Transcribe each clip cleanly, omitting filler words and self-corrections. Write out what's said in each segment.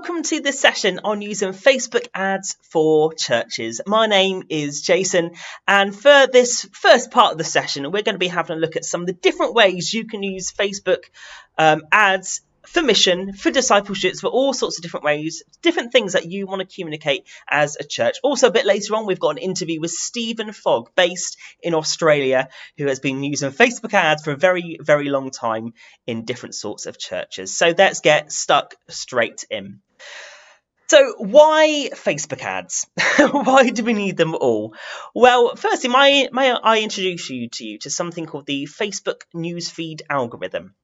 welcome to this session on using Facebook ads for churches. My name is Jason, and for this first part of the session, we're going to be having a look at some of the different ways you can use Facebook ads for mission, for discipleships, for all sorts of different ways, different things that you want to communicate as a church. Also, a bit later on, we've got an interview with Fogg, based in Australia, who has been using Facebook ads for a very, very long time in different sorts of churches. So let's get stuck straight in. So why Facebook ads? Why do we need them all? Well, firstly, may I introduce you to something called the Facebook newsfeed algorithm.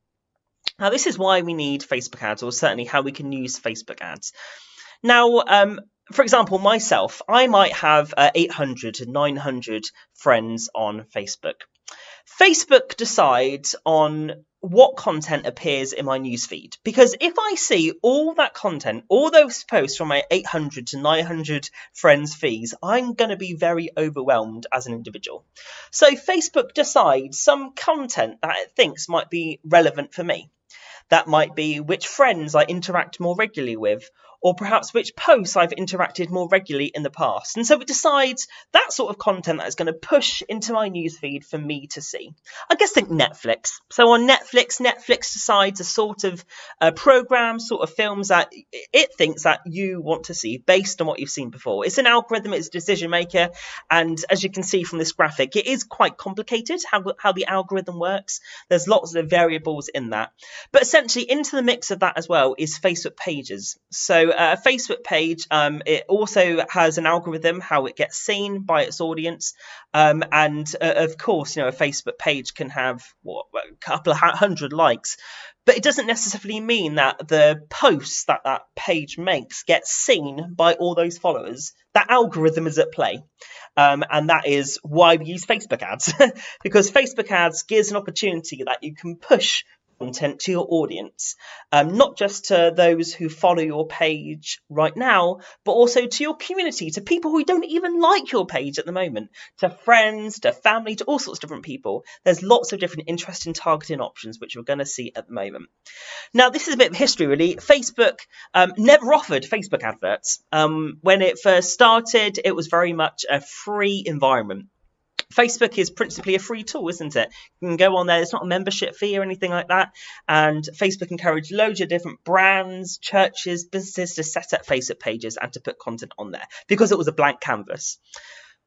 Now, this is why we need Facebook ads, or certainly how we can use Facebook ads. Now, for example, myself, I might have 800 to 900 friends on Facebook. Facebook decides on what content appears in my newsfeed, because if I see all that content, all those posts from my 800 to 900 friends' feeds, I'm going to be very overwhelmed as an individual. So Facebook decides some content that it thinks might be relevant for me. That might be which friends I interact more regularly with, or perhaps which posts I've interacted more regularly in the past. And so it decides that sort of content that is going to push into my newsfeed for me to see. I guess think Netflix. So on Netflix decides a sort of program, sort of films that it thinks that you want to see based on what you've seen before. It's an algorithm, it's a decision maker. And as you can see from this graphic, it is quite complicated how the algorithm works. There's lots of variables in that. But essentially into the mix of that as well is Facebook pages. So a Facebook page, it also has an algorithm, how it gets seen by its audience. And of course, a Facebook page can have a couple of hundred likes. But it doesn't necessarily mean that the posts that page makes get seen by all those followers. That algorithm is at play. And that is why we use Facebook ads. Because Facebook ads gives an opportunity that you can push content to your audience, not just to those who follow your page right now, but also to your community, to people who don't even like your page at the moment, to friends, to family, to all sorts of different people. There's lots of different interesting targeting options, which we're going to see at the moment. Now, this is a bit of history, really. Facebook never offered Facebook adverts. When it first started, it was very much a free environment. Facebook is principally a free tool, isn't it? You can go on there. It's not a membership fee or anything like that. And Facebook encouraged loads of different brands, churches, businesses to set up Facebook pages and to put content on there because it was a blank canvas.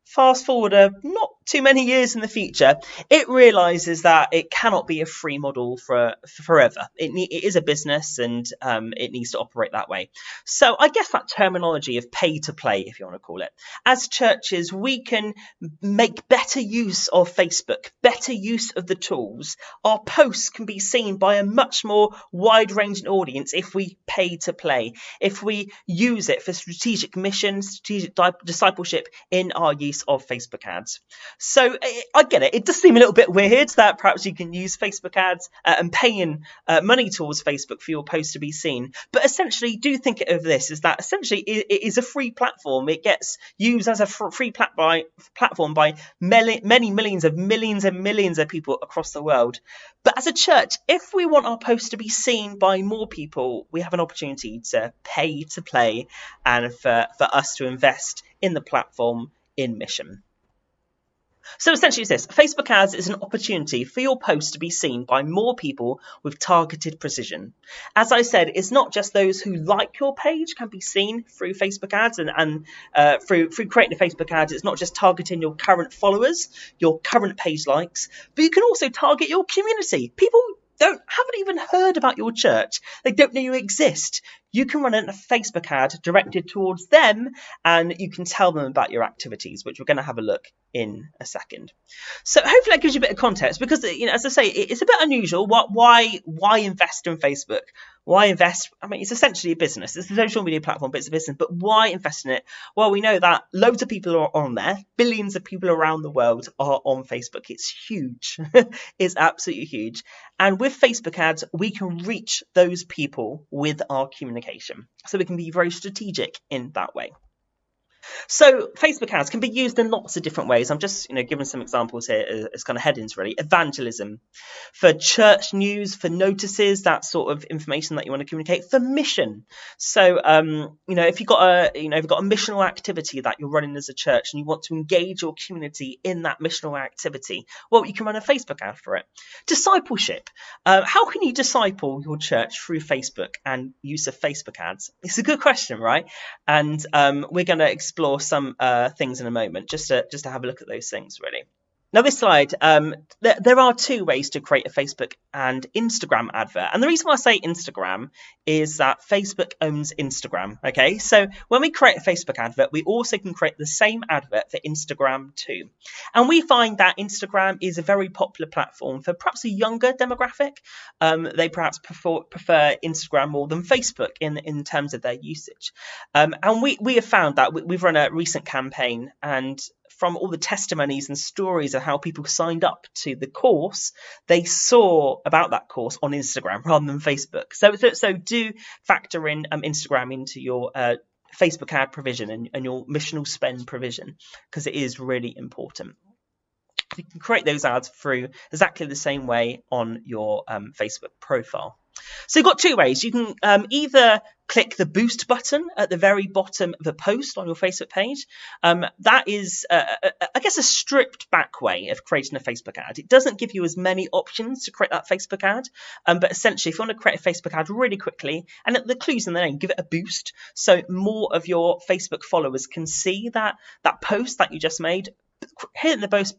Fast forward not too many years in the future, it realizes that it cannot be a free model for forever. It is a business, and it needs to operate that way. So I guess that terminology of pay to play, if you want to call it, as churches, we can make better use of Facebook, better use of the tools. Our posts can be seen by a much more wide-ranging audience if we pay to play, if we use it for strategic mission, strategic discipleship in our use of Facebook ads. So I get it. It does seem a little bit weird that perhaps you can use Facebook ads and paying money towards Facebook for your post to be seen. But essentially, do think of this as that essentially it is a free platform. It gets used as a free platform by many millions of people across the world. But as a church, if we want our posts to be seen by more people, we have an opportunity to pay to play and for us to invest in the platform in mission. So essentially it's this. Facebook ads is an opportunity for your post to be seen by more people with targeted precision. As I said, it's not just those who like your page can be seen through Facebook ads and through creating a Facebook ad. It's not just targeting your current followers, your current page likes, but you can also target your community. People haven't even heard about your church. They don't know you exist. You can run a Facebook ad directed towards them, and you can tell them about your activities, which we're going to have a look in a second. So hopefully that gives you a bit of context, because as I say, it's a bit unusual. Why invest in Facebook? Why invest? I mean, it's essentially a business. It's a social media platform, but it's a business. But why invest in it? Well, we know that loads of people are on there. Billions of people around the world are on Facebook. It's huge. It's absolutely huge. And with Facebook ads, we can reach those people with our communication. So we can be very strategic in that way. So Facebook ads can be used in lots of different ways. I'm just, giving some examples here as kind of headings really. Evangelism, for church news, for notices, that sort of information that you want to communicate, for mission. So, if you've got a missional activity that you're running as a church and you want to engage your community in that missional activity, well, you can run a Facebook ad for it. Discipleship. How can you disciple your church through Facebook and use of Facebook ads? It's a good question, right? And we're going to explore some things in a moment, just to have a look at those things really. Now this slide, there are two ways to create a Facebook and Instagram advert. And the reason why I say Instagram is that Facebook owns Instagram, okay? So when we create a Facebook advert, we also can create the same advert for Instagram too. And we find that Instagram is a very popular platform for perhaps a younger demographic. They perhaps prefer Instagram more than Facebook in terms of their usage. And we have found that we've run a recent campaign, and from all the testimonies and stories of how people signed up to the course, they saw about that course on Instagram rather than Facebook. So do factor in Instagram into your Facebook ad provision and your missional spend provision, because it is really important. You can create those ads through exactly the same way on your Facebook profile. So you've got two ways. You can either click the boost button at the very bottom of a post on your Facebook page. That is, I guess, a stripped back way of creating a Facebook ad. It doesn't give you as many options to create that Facebook ad, but essentially if you want to create a Facebook ad really quickly, and the clues in the name, give it a boost so more of your Facebook followers can see that post that you just made. Hitting the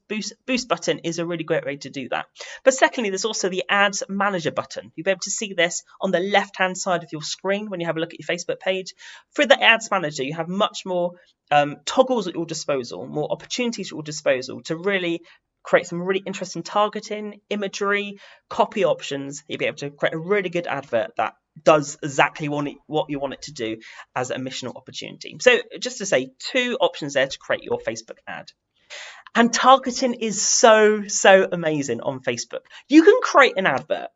boost button is a really great way to do that. But secondly, there's also the Ads Manager button. You'll be able to see this on the left-hand side of your screen when you have a look at your Facebook page. For the Ads Manager, you have much more toggles at your disposal, more opportunities at your disposal to really create some really interesting targeting, imagery, copy options. You'll be able to create a really good advert that does exactly what you want it to do as a missional opportunity. So just to say, two options there to create your Facebook ad. And targeting is so amazing on Facebook. You can create an advert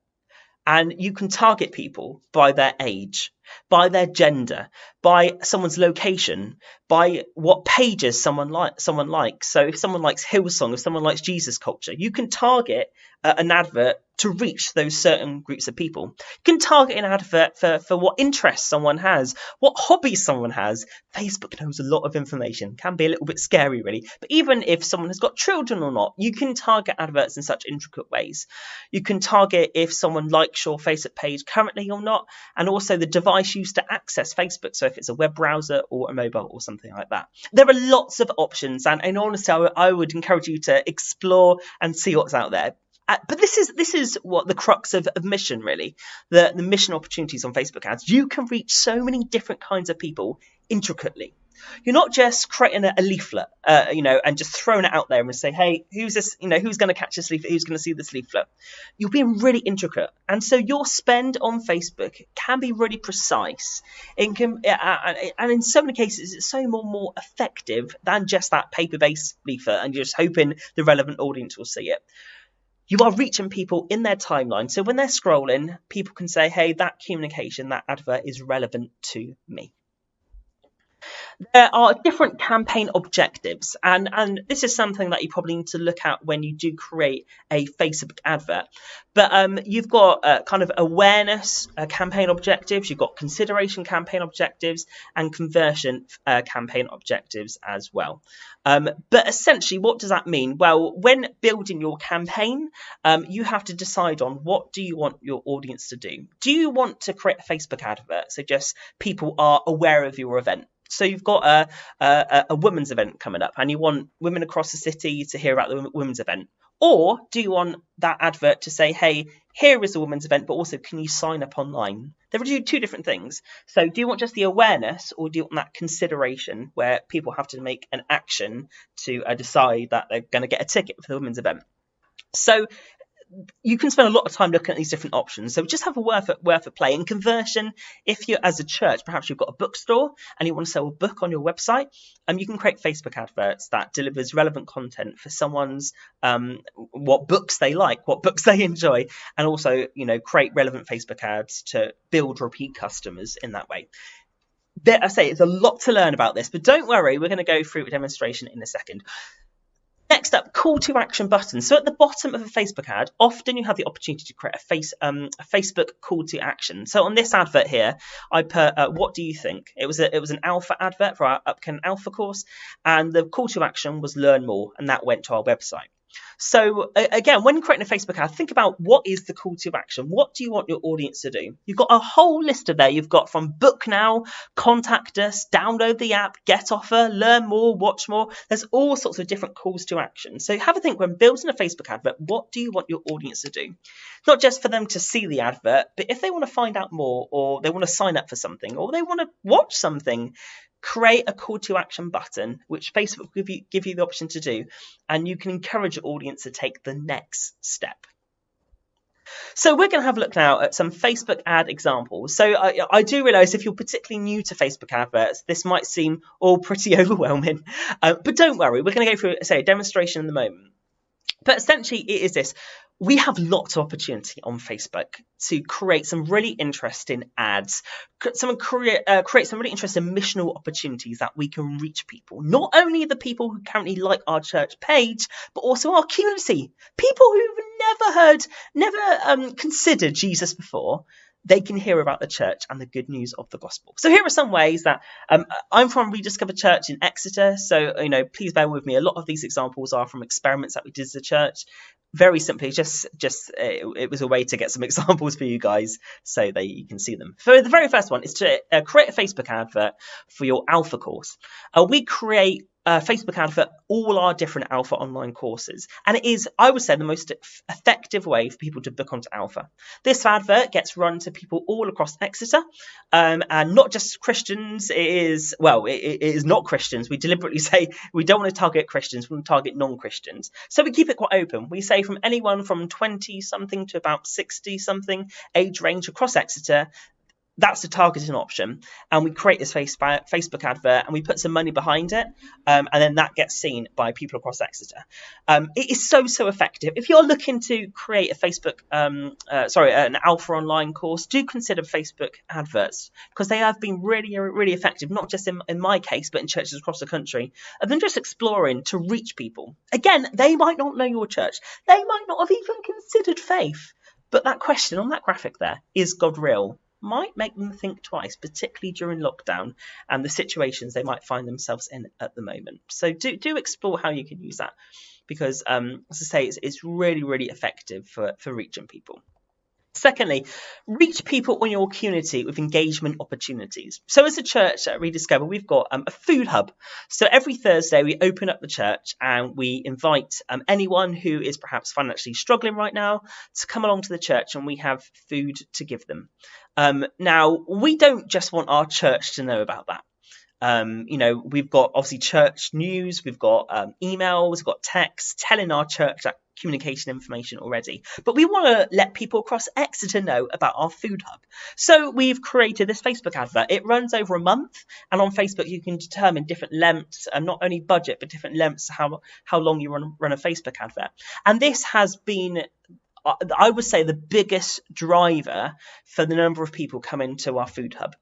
and you can target people by their age, by their gender, by someone's location, by what pages someone likes. So if someone likes Hillsong, if someone likes Jesus culture, you can target an advert to reach those certain groups of people. You can target an advert for what interests someone has, what hobbies someone has. Facebook knows a lot of information, can be a little bit scary really, but even if someone has got children or not, you can target adverts in such intricate ways. You can target if someone likes your Facebook page currently or not, and also the device used to access Facebook, so if it's a web browser or a mobile or something like that. There are lots of options, and in honesty, I would encourage you to explore and see what's out there. But this is what the crux of mission really, the mission opportunities on Facebook ads. You can reach so many different kinds of people intricately. You're not just creating a leaflet, and just throwing it out there and say, hey, who's this? Who's going to catch this leaflet? Who's going to see this leaflet? You're being really intricate, and so your spend on Facebook can be really precise. It can, and in so many cases, it's so more effective than just that paper-based leaflet, and you're just hoping the relevant audience will see it. You are reaching people in their timeline. So when they're scrolling, people can say, hey, that communication, that advert is relevant to me. There are different campaign objectives, and this is something that you probably need to look at when you do create a Facebook advert. But you've got kind of awareness campaign objectives, you've got consideration campaign objectives, and conversion campaign objectives as well. But essentially, what does that mean? Well, when building your campaign, you have to decide on what do you want your audience to do. Do you want to create a Facebook advert so just people are aware of your event? So you've got a women's event coming up and you want women across the city to hear about the women's event. Or do you want that advert to say, hey, here is the women's event, but also can you sign up online? There are two different things. So do you want just the awareness, or do you want that consideration where people have to make an action to decide that they're going to get a ticket for the women's event? So you can spend a lot of time looking at these different options. So just have a worth of play. In conversion, if you're as a church, perhaps you've got a bookstore and you want to sell a book on your website, you can create Facebook adverts that delivers relevant content for someone's what books they like, what books they enjoy, and also create relevant Facebook ads to build repeat customers in that way. I say it's a lot to learn about this, but don't worry, we're going to go through a demonstration in a second. Next up, call to action buttons. So at the bottom of a Facebook ad, often you have the opportunity to create a Facebook call to action. So on this advert here, I put, what do you think? It was an alpha advert for our upcoming alpha course, and the call to action was learn more, and that went to our website. So again, when creating a Facebook ad, think about what is the call to action? What do you want your audience to do? You've got a whole list of there. You've got from book now, contact us, download the app, get offer, learn more, watch more. There's all sorts of different calls to action. So have a think when building a Facebook advert, what do you want your audience to do? Not just for them to see the advert, but if they want to find out more, or they want to sign up for something, or they want to watch something, create a call to action button, which Facebook will give you the option to do, and you can encourage your audience to take the next step. So we're going to have a look now at some Facebook ad examples. So I do realise if you're particularly new to Facebook adverts, this might seem all pretty overwhelming, but don't worry, we're going to go through, say, a demonstration in the moment. But essentially it is this. We have lots of opportunity on Facebook to create some really interesting ads, create some really interesting missional opportunities that we can reach people. Not only the people who currently like our church page, but also our community. People who've never considered Jesus before. They can hear about the church and the good news of the gospel. So here are some ways that I'm from Rediscover Church in Exeter. So, please bear with me. A lot of these examples are from experiments that we did as a church. Very simply, it was a way to get some examples for you guys so that you can see them. So the very first one is to create a Facebook advert for your Alpha course. We create a Facebook ad for all our different Alpha online courses. And it is, I would say, the most effective way for people to book onto Alpha. This advert gets run to people all across Exeter, and not just Christians. It is not Christians. We deliberately say we don't want to target Christians, we want to target non-Christians. So we keep it quite open. We say from anyone from 20-something to about 60-something age range across Exeter. That's the targeting option, and we create this Facebook advert, and we put some money behind it, and then that gets seen by people across Exeter. It is so effective. If you're looking to create an Alpha online course, do consider Facebook adverts, because they have been really effective, not just in my case, but in churches across the country, of them just exploring to reach people. Again, they might not know your church, they might not have even considered faith, but that question on that graphic there, is God real, might make them think twice, particularly during lockdown and the situations they might find themselves in at the moment. So do explore how you can use that, because as I say, it's really effective for reaching people. Secondly, reach people in your community with engagement opportunities. So as a church at Rediscover, we've got a food hub. So every Thursday we open up the church and we invite anyone who is perhaps financially struggling right now to come along to the church, and we have food to give them. Now, we don't just want our church to know about that. We've got obviously church news, we've got emails, we've got texts telling our church that communication information already, but we want to let people across Exeter know about our food hub. So we've created this Facebook advert. It runs over a month, and on Facebook you can determine different lengths, and not only budget but different lengths, how long you run a Facebook advert. And this has been, I would say, the biggest driver for the number of people coming to our food hub.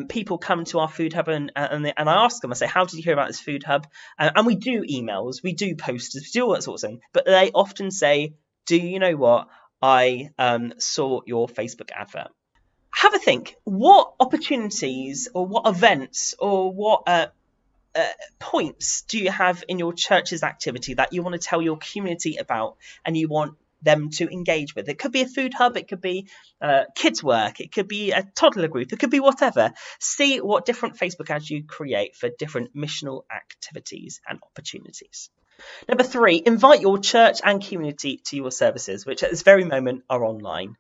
People come to our food hub and I ask them, I say, how did you hear about this food hub? And we do emails, we do posters, we do all that sort of thing. But they often say, do you know what? I saw your Facebook advert. Have a think. What opportunities or what events or what points do you have in your church's activity that you want to tell your community about and you want them to engage with? It could be a food hub, it could be kids work, it could be a toddler group, it could be whatever. See what different Facebook ads you create for different missional activities and opportunities. Number 3, invite your church and community to your services, which at this very moment are online.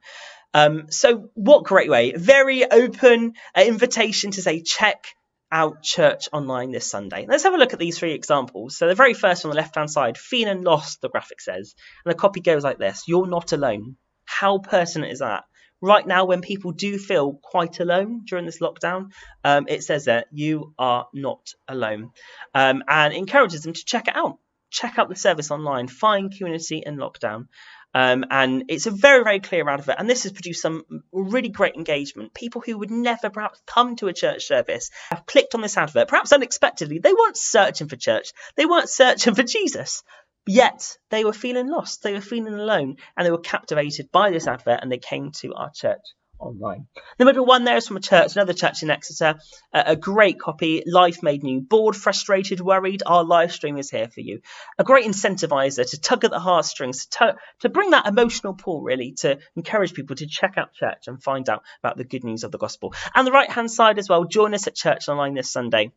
So what great way, very open invitation to say, check out church online this Sunday. Let's have a look at these 3 examples. So the very first on the left hand side, feeling lost, the graphic says, and the copy goes like this: you're not alone. How pertinent is that? Right now, when people do feel quite alone during this lockdown, it says that you are not alone, and encourages them to check it out. Check out the service online, find community in lockdown. And it's a very, very clear advert. And this has produced some really great engagement. People who would never perhaps come to a church service have clicked on this advert, perhaps unexpectedly. They weren't searching for church. They weren't searching for Jesus. Yet they were feeling lost. They were feeling alone. And they were captivated by this advert, and they came to our church online. The middle one there is from a church, another church in Exeter. A great copy, Life Made New. Bored, frustrated, worried, our live stream is here for you. A great incentivizer to tug at the heartstrings, to bring that emotional pull, really, to encourage people to check out church and find out about the good news of the gospel. And the right hand side as well, join us at church online this Sunday.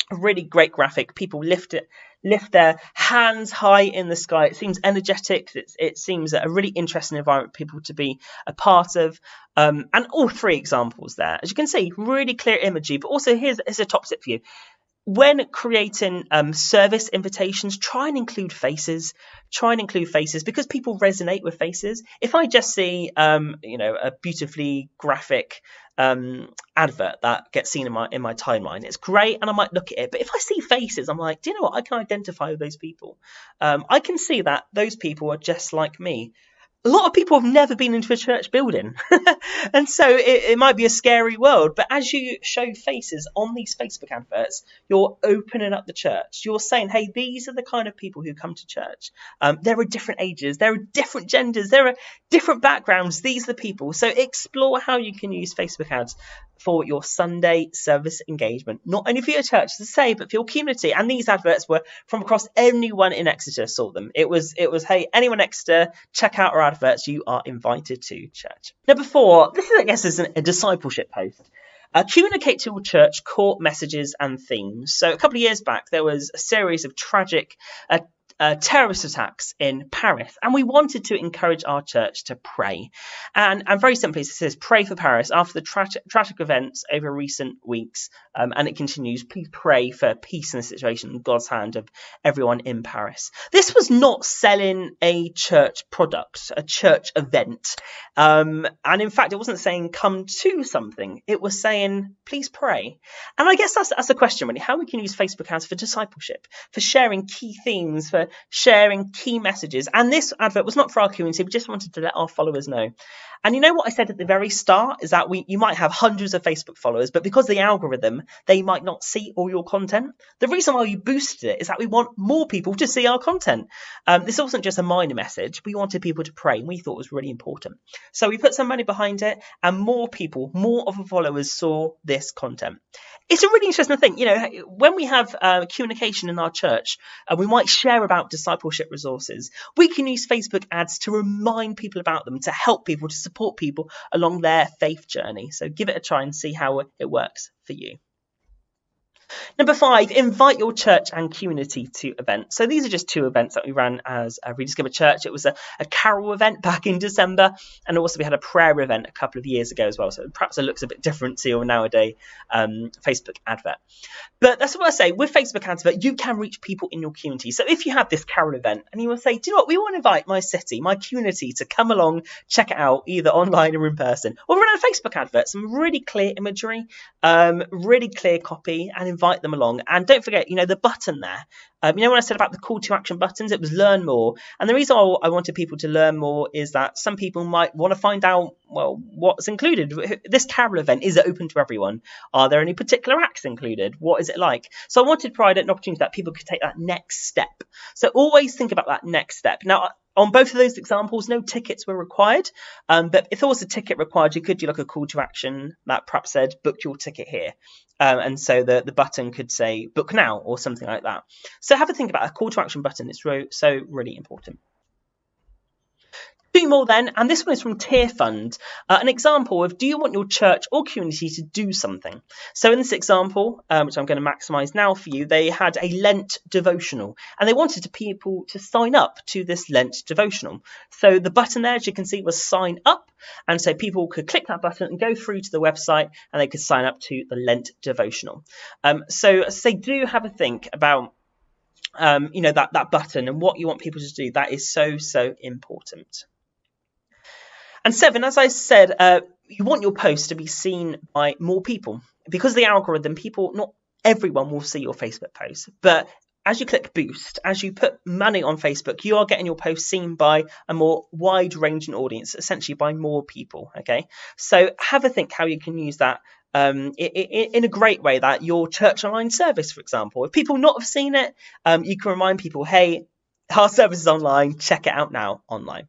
A really great graphic. People lift their hands high in the sky. It seems energetic. It seems a really interesting environment for people to be a part of. And all three examples there, as you can see, really clear imagery. But also here's a top tip for you. When creating service invitations, try and include faces. Because people resonate with faces. If I just see, a beautifully graphic advert that gets seen in my timeline, it's great, and I might look at it. But if I see faces, I'm like, do you know what? I can identify with those people. I can see that those people are just like me. A lot of people have never been into a church building. And so it might be a scary world. But as you show faces on these Facebook adverts, you're opening up the church. You're saying, hey, these are the kind of people who come to church. There are different ages. There are different genders. There are different backgrounds. These are the people. So explore how you can use Facebook ads for your Sunday service engagement, not only for your church, as I say, but for your community. And these adverts were from across anyone in Exeter saw them. It was, hey, anyone in Exeter, check out our adverts. You are invited to church. Number 4, this is, I guess, is a discipleship post. Communicate to your church core messages and themes. So a couple of years back, there was a series of tragic terrorist attacks in Paris, and we wanted to encourage our church to pray. And very simply, it says, pray for Paris after the tragic events over recent weeks. And it continues, please pray for peace in the situation, God's hand of everyone in Paris. This was not selling a church product, a church event. And in fact, it wasn't saying come to something. It was saying, please pray. And I guess that's a question, really, how we can use Facebook ads for discipleship, for sharing key themes, for sharing key messages. And this advert was not for our community. We just wanted to let our followers know. And you know what I said at the very start is that you might have hundreds of Facebook followers, but because of the algorithm, they might not see all your content. The reason why we boosted it is that we want more people to see our content. This wasn't just a minor message. We wanted people to pray, and we thought it was really important. So we put some money behind it, and more people, more of our followers saw this content. It's a really interesting thing. When we have communication in our church, we might share about discipleship resources. We can use Facebook ads to remind people about them, to help people, to support people along their faith journey. So give it a try and see how it works for you. Number 5, invite your church and community to events. So these are just 2 events that we ran as a Rediscover Church. It was a carol event back in December, and also we had a prayer event a couple of years ago as well. So perhaps it looks a bit different to your nowadays Facebook advert. But that's what I say, with Facebook advert, you can reach people in your community. So if you have this carol event and you will say, do you know what, we want to invite my city, my community to come along, check it out, either online or in person, or run a Facebook advert, some really clear imagery, really clear copy, and invite them along. And don't forget, the button there. When I said about the call to action buttons, it was learn more. And the reason I wanted people to learn more is that some people might want to find out, well, what's included. This carol event, is it open to everyone? Are there any particular acts included? What is it like? So I wanted to provide an opportunity that people could take that next step. So always think about that next step. Now, on both of those examples, no tickets were required. But if there was a ticket required, you could do like a call to action that perhaps said, book your ticket here. And so the button could say, book now, or something like that. So have a think about a call to action button. It's so really important. 2 more then, and this one is from Tier Fund, an example of, do you want your church or community to do something? So in this example, which I'm going to maximise now for you, they had a Lent devotional, and they wanted people to sign up to this Lent devotional. So the button there, as you can see, was sign up, and so people could click that button and go through to the website, and they could sign up to the Lent devotional. So as I say, do have a think about that button and what you want people to do. That is so important. And 7, as I said, you want your post to be seen by more people. Because of the algorithm, not everyone will see your Facebook post, but as you click boost, as you put money on Facebook, you are getting your post seen by a more wide-ranging audience, essentially by more people. Okay, so have a think how you can use that in a great way. That your church online service, for example, if people not have seen it, you can remind people, hey, our service is online, check it out now online.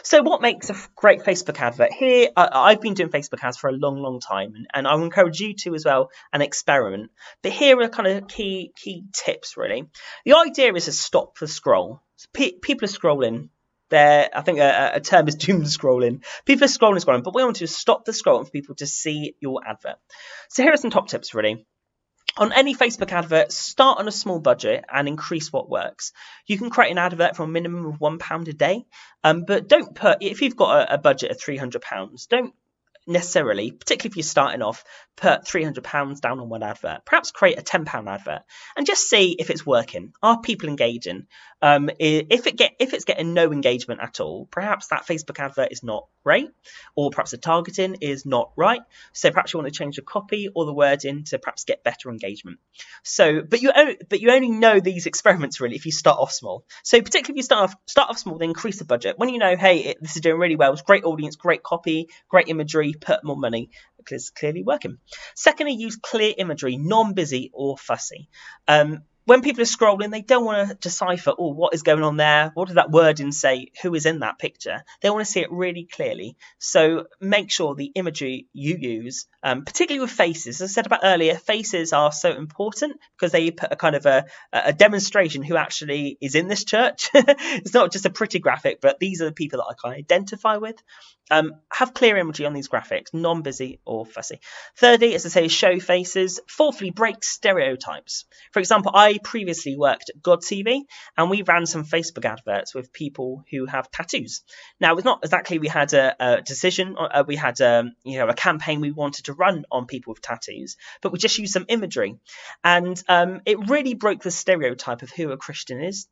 So what makes a great Facebook advert? Here, I've been doing Facebook ads for a long time, and I will encourage you to as well, and experiment. But here are kind of key tips, really. The idea is to stop the scroll. People are scrolling. I think a term is doom scrolling. People are scrolling, but we want to stop the scroll for people to see your advert. So here are some top tips, really. On any Facebook advert, start on a small budget and increase what works. You can create an advert for a minimum of £1 a day, but don't put, if you've got a budget of £300, don't necessarily, particularly if you're starting off, put £300 down on one advert. Perhaps create a £10 advert and just see if it's working. Are people engaging? If it's getting no engagement at all, perhaps that Facebook advert is not great, or perhaps the targeting is not right. So perhaps you want to change the copy or the wording to perhaps get better engagement. So, but you only know these experiments really if you start off small. So particularly if you start off small, then increase the budget. When you know, hey, this is doing really well, it's great audience, great copy, great imagery, put more money, because it's clearly working. Secondly, use clear imagery, non-busy or fussy. When people are scrolling, they don't want to decipher, oh, what is going on there? What does that wording say? Who is in that picture? They want to see it really clearly. So make sure the imagery you use, particularly with faces, as I said about earlier, faces are so important because they put a kind of a demonstration who actually is in this church. It's not just a pretty graphic, but these are the people that I can identify with. Have clear imagery on these graphics, non-busy or fussy. Thirdly, as I say, show faces. Fourthly, break stereotypes. For example, I previously worked at God TV, and we ran some Facebook adverts with people who have tattoos. Now, it's not exactly we had a decision, we had a campaign we wanted to run on people with tattoos, but we just used some imagery, and it really broke the stereotype of who a Christian is.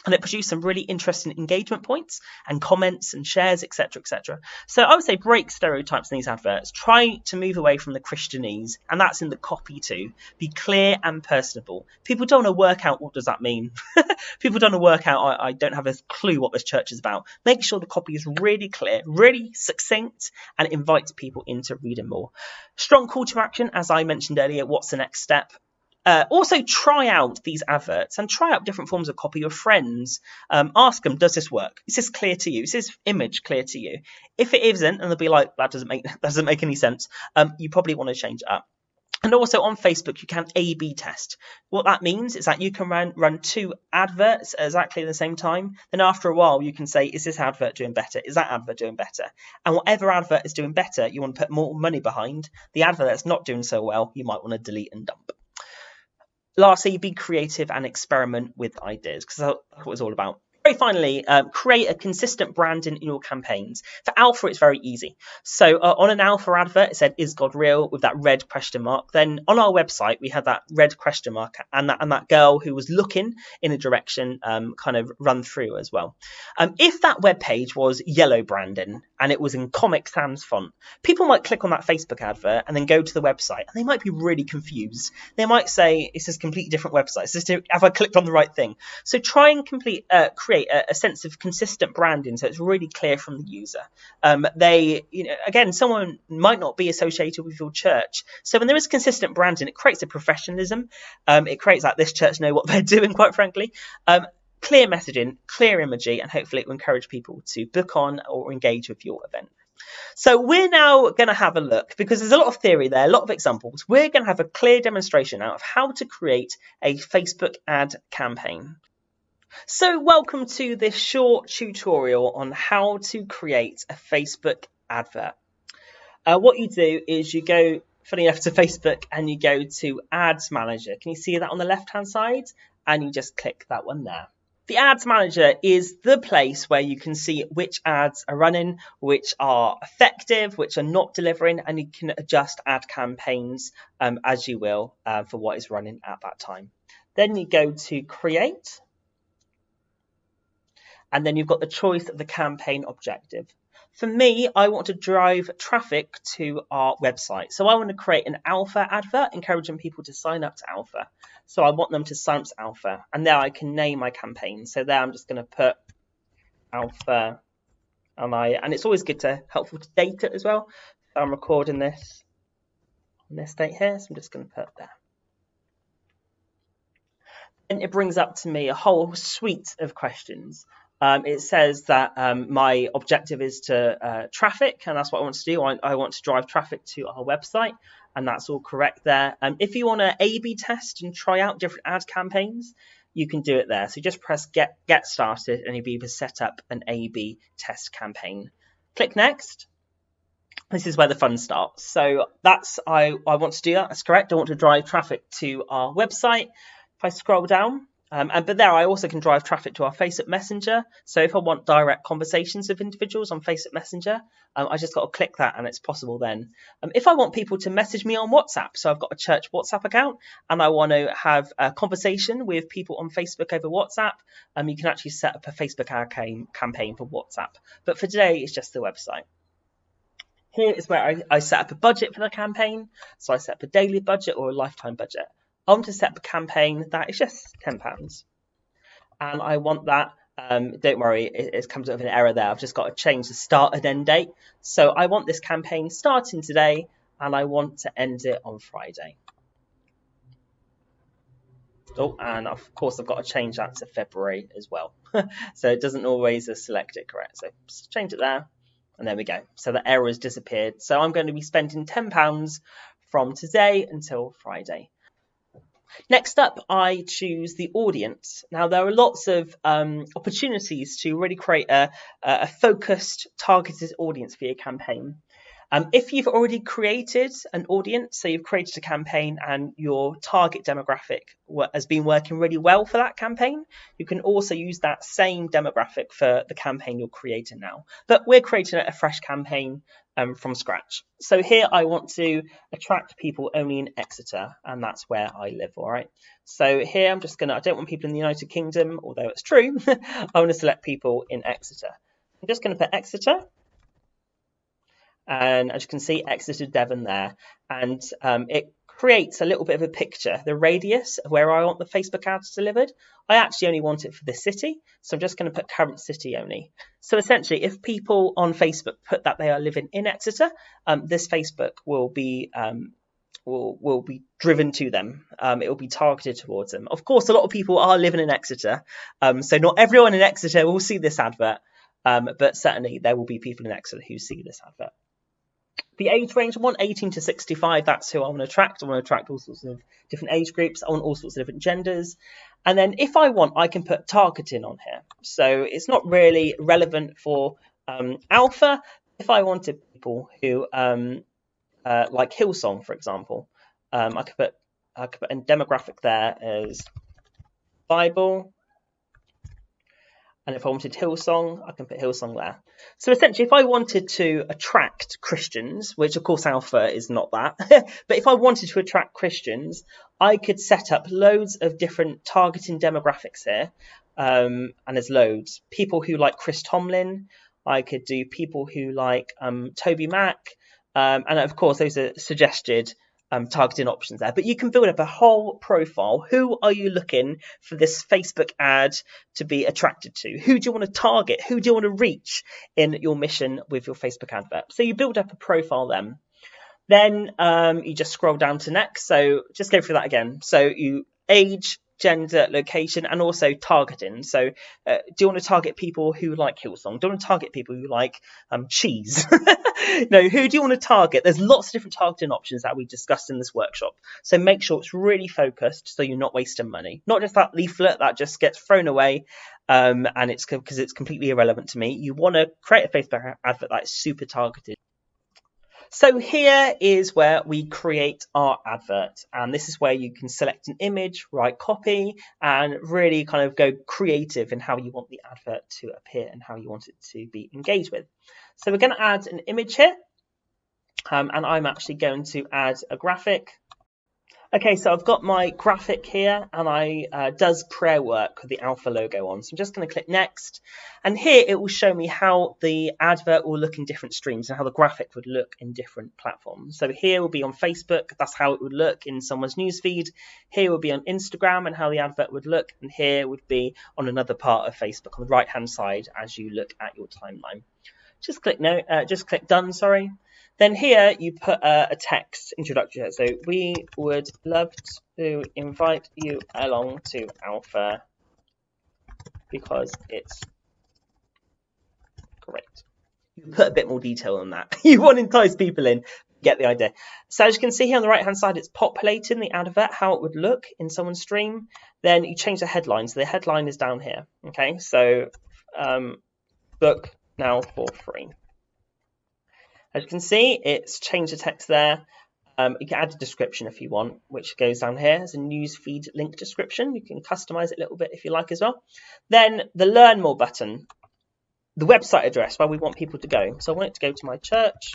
And it produced some really interesting engagement points and comments and shares, etc., etc. So I would say break stereotypes in these adverts. Try to move away from the Christianese, and that's in the copy too. Be clear and personable. People don't want to work out what does that mean. People don't want to work out, I don't have a clue what this church is about. Make sure the copy is really clear, really succinct, and it invites people into reading more. Strong call to action, as I mentioned earlier. What's the next step? Also, try out these adverts and try out different forms of copy with friends. Ask them, does this work? Is this clear to you? Is this image clear to you? If it isn't, and they'll be like, that doesn't make any sense, you probably want to change it up. And also on Facebook, you can A/B test. What that means is that you can run two adverts at exactly the same time. Then after a while, you can say, is this advert doing better? Is that advert doing better? And whatever advert is doing better, you want to put more money behind. The advert that's not doing so well, you might want to delete and dump. Lastly, be creative and experiment with ideas, because that's what it's all about. Very finally, create a consistent branding in your campaigns. For alpha, it's very easy. So on an alpha advert, it said, is God real? With that red question mark. Then on our website, we had that red question mark and that girl who was looking in a direction kind of run through as well. If that web page was yellow branding and it was in Comic Sans font, people might click on that Facebook advert and then go to the website, and they might be really confused. They might say, it's a completely different website. Have I clicked on the right thing? So try and create a sense of consistent branding so it's really clear from the user. Again, someone might not be associated with your church. So when there is consistent branding, it creates a professionalism. It creates like this church know what they're doing, quite frankly. Clear messaging, clear imagery, and hopefully it will encourage people to book on or engage with your event. So we're now going to have a look, because there's a lot of theory there, a lot of examples. We're going to have a clear demonstration now of how to create a Facebook ad campaign. So welcome to this short tutorial on how to create a Facebook advert. What you do is you go, funny enough, to Facebook and you go to Ads Manager. Can you see that on the left-hand side? And you just click that one there. The Ads Manager is the place where you can see which ads are running, which are effective, which are not delivering, and you can adjust ad campaigns as you will for what is running at that time. Then you go to Create. And then you've got the choice of the campaign objective. For me, I want to drive traffic to our website. So I want to create an alpha advert, encouraging people to sign up to alpha. So I want them to sign up to alpha, and there I can name my campaign. So there I'm just going to put alpha, and it's always good to helpful to date it as well. So I'm recording this on this date here, so I'm just going to put there. And it brings up to me a whole suite of questions. It says that my objective is to traffic, and that's what I want to do. I want to drive traffic to our website, and that's all correct there. If you want to A/B test and try out different ad campaigns, you can do it there. So just press get started, and you'll be able to set up an A/B test campaign. Click next. This is where the fun starts. So I want to do that. That's correct. I want to drive traffic to our website. If I scroll down, but there I also can drive traffic to our Facebook Messenger. So if I want direct conversations with individuals on Facebook Messenger, I just got to click that and it's possible then. If I want people to message me on WhatsApp, so I've got a church WhatsApp account and I want to have a conversation with people on Facebook over WhatsApp, you can actually set up a Facebook ad campaign for WhatsApp. But for today, it's just the website. Here is where I set up a budget for the campaign. So I set up a daily budget or a lifetime budget. I want to set up a campaign that is just £10. And I want that, don't worry, it comes up with an error there. I've just got to change the start and end date. So I want this campaign starting today and I want to end it on Friday. Oh, and of course I've got to change that to February as well. So it doesn't always select it correct. So just change it there. And there we go. So the error has disappeared. So I'm going to be spending £10 from today until Friday. Next up, I choose the audience. Now, there are lots of opportunities to really create a focused, targeted audience for your campaign. If you've already created an audience, so you've created a campaign and your target demographic has been working really well for that campaign, you can also use that same demographic for the campaign you're creating now. But we're creating a fresh campaign from scratch. So here I want to attract people only in Exeter, and that's where I live, all right? So here I'm just going to, I don't want people in the United Kingdom, although it's true. I want to select people in Exeter. I'm just going to put Exeter. And as you can see, Exeter, Devon there. And it creates a little bit of a picture, the radius of where I want the Facebook ads delivered. I actually only want it for the city. So I'm just going to put current city only. So essentially, if people on Facebook put that they are living in Exeter, this Facebook will be driven to them. It will be targeted towards them. Of course, a lot of people are living in Exeter. So not everyone in Exeter will see this advert. But certainly there will be people in Exeter who see this advert. The age range, I want 18 to 65. That's who I want to attract. I want to attract all sorts of different age groups. I want all sorts of different genders. And then if I want, I can put targeting on here. So it's not really relevant for alpha. If I wanted people who like Hillsong, for example, I could put a demographic there as Bible. And if I wanted Hillsong, I can put Hillsong there. So essentially, if I wanted to attract Christians, which of course alpha is not that, but if I wanted to attract Christians, I could set up loads of different targeting demographics here. And there's loads. People who like Chris Tomlin. I could do people who like Toby Mac. And of course, those are suggested targeting options there, but you can build up a whole profile. Who are you looking for this Facebook ad to be attracted to? Who do you want to target? Who do you want to reach in your mission with your Facebook advert? So you build up a profile then you just scroll down to next. So just go through that again. So you age, gender, location, and also targeting. So do you want to target people who like Hillsong? Do you want to target people who like cheese? No, who do you want to target? There's lots of different targeting options that we discussed in this workshop. So make sure it's really focused so you're not wasting money. Not just that leaflet that just gets thrown away and it's because it's completely irrelevant to me. You want to create a Facebook advert that's super targeted. So here is where we create our advert, and this is where you can select an image, write copy, and really kind of go creative in how you want the advert to appear and how you want it to be engaged with. So we're going to add an image here, and I'm actually going to add a graphic. Okay, so I've got my graphic here, and I does prayer work with the Alpha logo on. So I'm just going to click next, and here it will show me how the advert will look in different streams and how the graphic would look in different platforms. So here will be on Facebook, that's how it would look in someone's newsfeed. Here will be on Instagram and how the advert would look, and here would be on another part of Facebook on the right-hand side as you look at your timeline. Just click no, just click done. Sorry. Then here you put a text introductory. So we would love to invite you along to Alpha because it's great. You put a bit more detail on that. You want to entice people in. Get the idea. So as you can see here on the right hand side, it's populating the advert, how it would look in someone's stream. Then you change the headline. So the headline is down here. Okay, so book now for free. As you can see, it's changed the text there. You can add a description if you want, which goes down here as a newsfeed link description. You can customize it a little bit if you like as well. Then the Learn More button, the website address where we want people to go. So I want it to go to my church,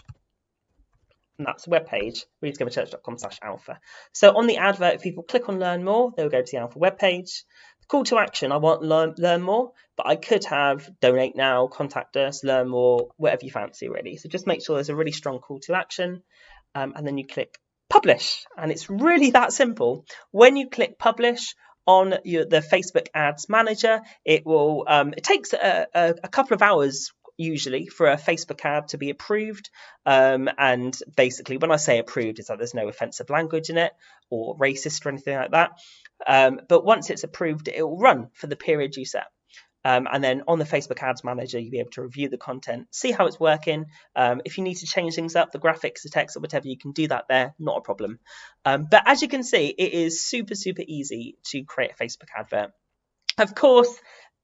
and that's the webpage, rediscoverchurch.com/alpha. So on the advert, if people click on Learn More, they'll go to the Alpha webpage. Call to action, I want learn more, but I could have donate now, contact us, learn more, whatever you fancy really. So just make sure there's a really strong call to action, and then you click publish, and it's really that simple. When you click publish on the Facebook Ads Manager, it will it takes a couple of hours usually for a Facebook ad to be approved, and basically when I say approved, it's like there's no offensive language in it or racist or anything like that. But once it's approved, it will run for the period you set. And then on the Facebook Ads Manager, you'll be able to review the content, see how it's working. If you need to change things up, the graphics, the text, or whatever, you can do that there, not a problem. But as you can see, it is super, super easy to create a Facebook advert. Of course,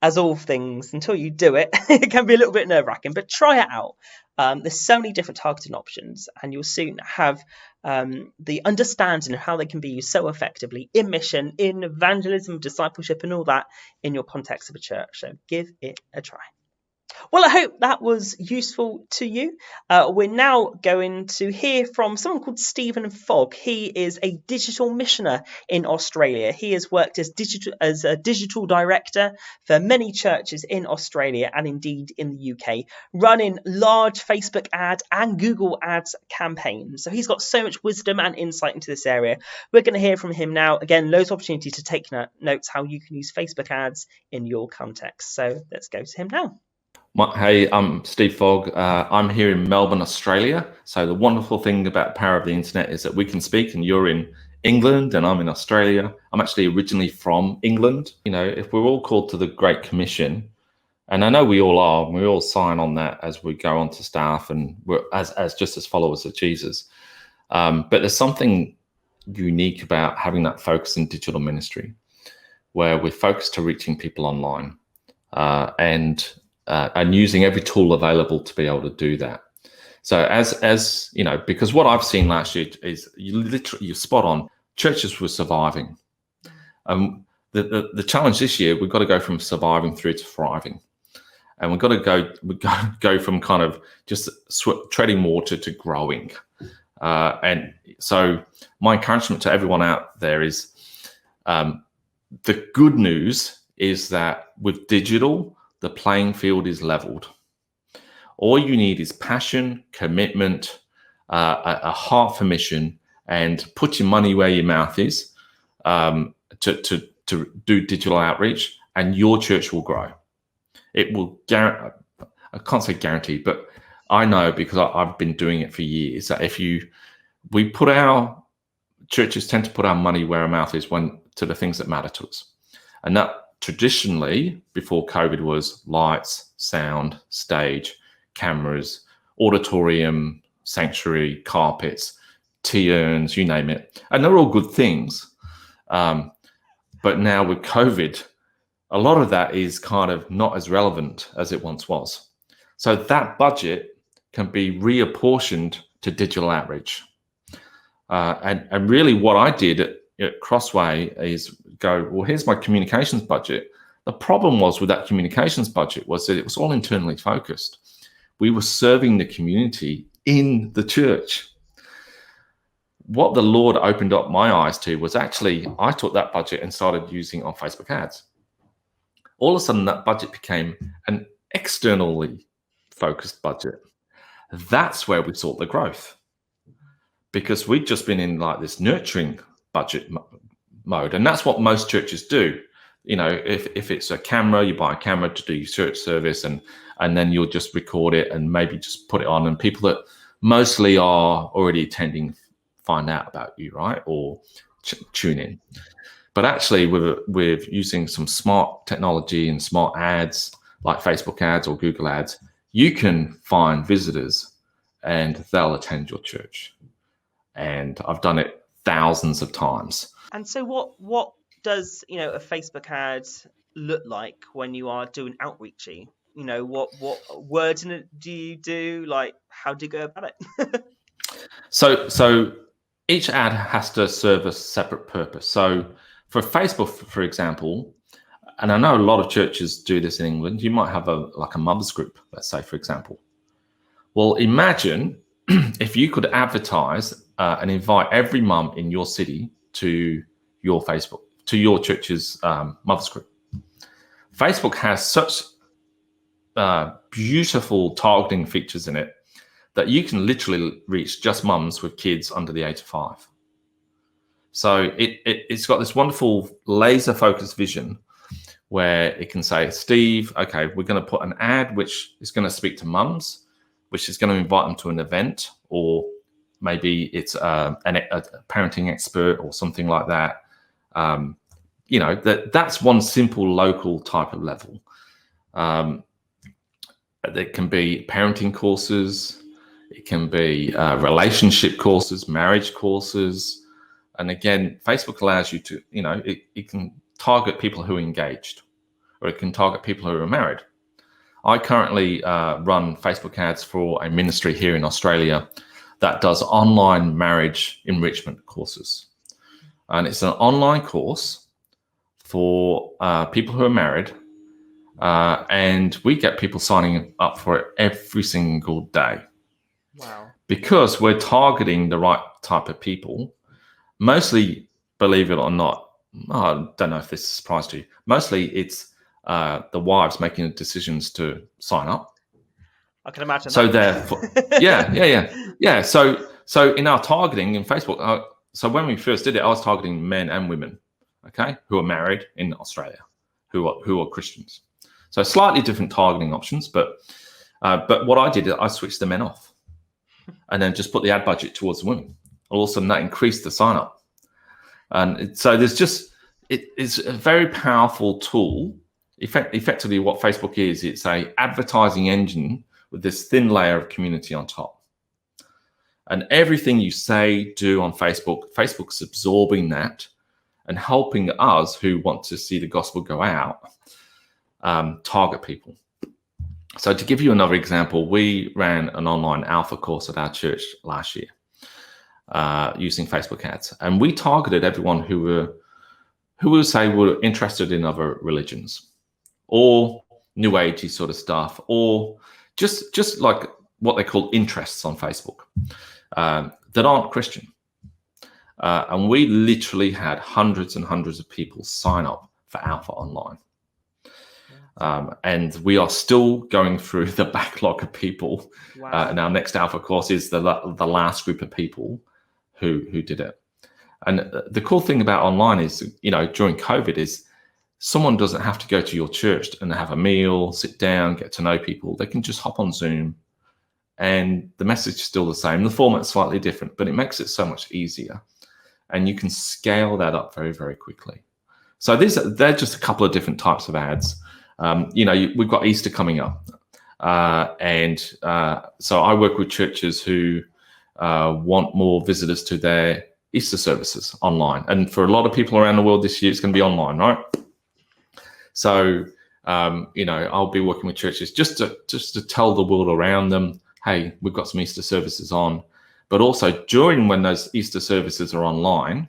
as all things, until you do it, it can be a little bit nerve-wracking, but try it out. There's so many different targeting options, and you'll soon have the understanding of how they can be used so effectively in mission, in evangelism, discipleship, and all that in your context of a church. So give it a try. Well, I hope that was useful to you. We're now going to hear from someone called Stephen Fogg. He is a digital missioner in Australia. He has worked as a digital director for many churches in Australia and indeed in the UK, running large Facebook ad and Google ads campaigns. So he's got so much wisdom and insight into this area. We're going to hear from him now. Again, loads of opportunity to take notes how you can use Facebook ads in your context. So let's go to him now. Hey, I'm Steve Fogg. I'm here in Melbourne, Australia. So the wonderful thing about the power of the internet is that we can speak, and you're in England and I'm in Australia. I'm actually originally from England. You know, if we're all called to the Great Commission, and I know we all are, and we all sign on that as we go on to staff and we're as just as followers of Jesus. But there's something unique about having that focus in digital ministry, where we're focused to reaching people online, and using every tool available to be able to do that. So as you know, because what I've seen last year is you're spot on. Churches were surviving. The challenge this year, we've got to go from surviving through to thriving, and we've got to go from kind of just treading water to growing. And so my encouragement to everyone out there is, the good news is that with digital, the playing field is leveled. All you need is passion, commitment, a heart for mission, and put your money where your mouth is, to do digital outreach, and your church will grow. It will I can't say guaranteed, but I know because I've been doing it for years that our churches tend to put our money where our mouth is to the things that matter to us, and that traditionally, before COVID, was lights, sound, stage, cameras, auditorium, sanctuary, carpets, tea urns, you name it. And they're all good things. But now with COVID, a lot of that is kind of not as relevant as it once was. So that budget can be reapportioned to digital outreach. And really what I did at Crossway is go, well, here's my communications budget. The problem was with that communications budget was that it was all internally focused. We were serving the community in the church. what the Lord opened up my eyes to was actually, I took that budget and started using it on Facebook ads. All of a sudden, that budget became an externally focused budget. That's where we saw the growth, because we'd just been in like this nurturing budget mode. And that's what most churches do. You know, if it's a camera, you buy a camera to do your church service, and then you'll just record it and maybe just put it on, and people that mostly are already attending find out about you, right? Or tune in. But actually, with using some smart technology and smart ads like Facebook ads or Google ads, you can find visitors and they'll attend your church. And I've done it thousands of times. And so what does, you know, a Facebook ad look like when you are doing outreachy? You know, what words do you do? Like, how do you go about it? So each ad has to serve a separate purpose. So for Facebook, for example, and I know a lot of churches do this in England, you might have a mother's group, let's say, for example. Well, imagine if you could advertise and invite every mum in your city to your Facebook, to your church's mother's group. Facebook has such beautiful targeting features in it that you can literally reach just mums with kids under the age of 5. So it's got this wonderful laser focused vision where it can say, Steve, okay, we're going to put an ad which is going to speak to mums, which is going to invite them to an event, or maybe it's a parenting expert or something like that. You know, that's one simple local type of level. There can be parenting courses. It can be relationship courses, marriage courses. And again, Facebook allows you to, you know, it can target people who are engaged, or it can target people who are married. I currently run Facebook ads for a ministry here in Australia that does online marriage enrichment courses. And it's an online course for people who are married. And we get people signing up for it every single day. Wow. Because we're targeting the right type of people. Mostly, believe it or not, I don't know if this surprised you, mostly it's the wives making the decisions to sign up. I can imagine. So therefore, yeah. So in our targeting in Facebook, so when we first did it, I was targeting men and women, okay, who are married in Australia, who are Christians. So slightly different targeting options, but what I did, I switched the men off, and then just put the ad budget towards the women. All of a sudden, that increased the sign up, and so there's just it's a very powerful tool. Effectively, what Facebook is, it's a advertising engine with this thin layer of community on top. And everything you say, do on Facebook, Facebook's absorbing that and helping us who want to see the gospel go out, target people. So to give you another example, we ran an online alpha course at our church last year using Facebook ads. And we targeted everyone who would say were interested in other religions or new agey sort of stuff, or just like what they call interests on Facebook that aren't Christian. And we literally had hundreds and hundreds of people sign up for Alpha Online. And we are still going through the backlog of people. Wow. And our next Alpha course is the last group of people who did it. And the cool thing about online is, you know, during COVID is someone doesn't have to go to your church and have a meal, sit down, get to know people. They can just hop on Zoom and the message is still the same. The format's slightly different, but it makes it so much easier. And you can scale that up very, very quickly. So they're just a couple of different types of ads. You know, we've got Easter coming up. So I work with churches who want more visitors to their Easter services online. And for a lot of people around the world this year, it's going to be online, right? So, you know, I'll be working with churches just to tell the world around them, hey, we've got some Easter services on. But also during when those Easter services are online,